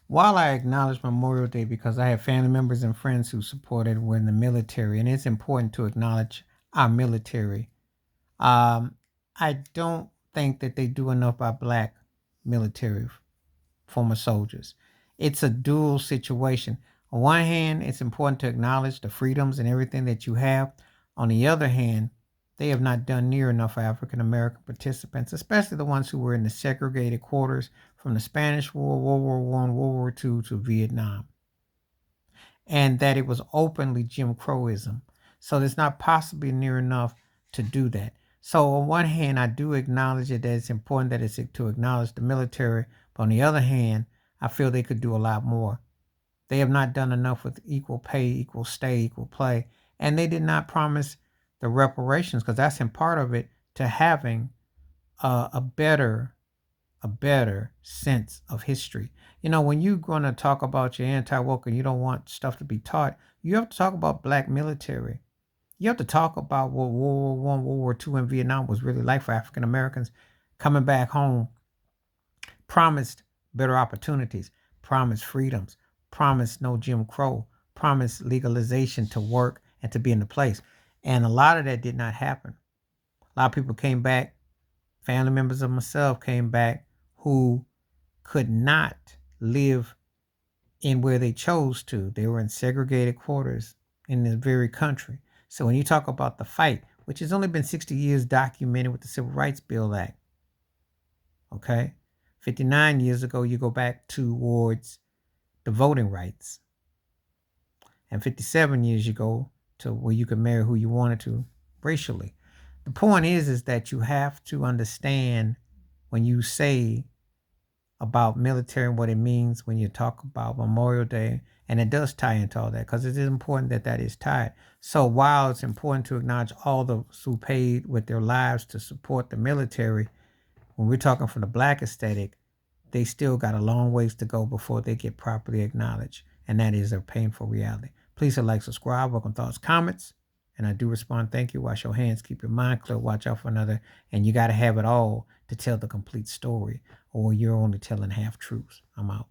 While I acknowledge Memorial Day because I have family members and friends who supported were in the military, and it's important to acknowledge our military. Um, I don't think that they do enough by black military former soldiers. It's a dual situation. On one hand, it's important to acknowledge the freedoms and everything that you have. On the other hand, they have not done near enough for African American participants, especially the ones who were in the segregated quarters from the Spanish War, World War One, World War Two to Vietnam, and that it was openly Jim Crowism. So there's not possibly near enough to do that. So on one hand, I do acknowledge it that it's important that it's to acknowledge the military, but on the other hand, I feel they could do a lot more. They have not done enough with equal pay, equal stay, equal play, and they did not promise the reparations because that's in part of it to having a better sense of history. You know, when you're going to talk about your anti-woke and you don't want stuff to be taught, you have to talk about black military. You have to talk about what World War One, World War Two, and Vietnam was really like for African Americans coming back home, promised better opportunities, promised freedoms, promised no Jim Crow, promised legalization to work and to be in the place. And a lot of that did not happen. A lot of people came back, family members of myself came back who could not live in where they chose to. They were in segregated quarters in this very country. So when you talk about the fight, which has only been 60 years documented with the Civil Rights Bill Act, okay? 59 years ago, you go back towards the voting rights. And 57 years you go to where you could marry who you wanted to racially. The point is that you have to understand when you say about military and what it means when you talk about Memorial Day, and it does tie into all that because it is important that that is tied. So while it's important to acknowledge all those who paid with their lives to support the military, when we're talking from the black aesthetic, they still got a long ways to go before they get properly acknowledged, and that is a painful reality. Please hit like, subscribe, welcome thoughts, comments, and I do respond. Thank you. Wash your hands, keep your mind clear, watch out for another, and you got to have it all to tell the complete story, or you're only telling half truths. I'm out.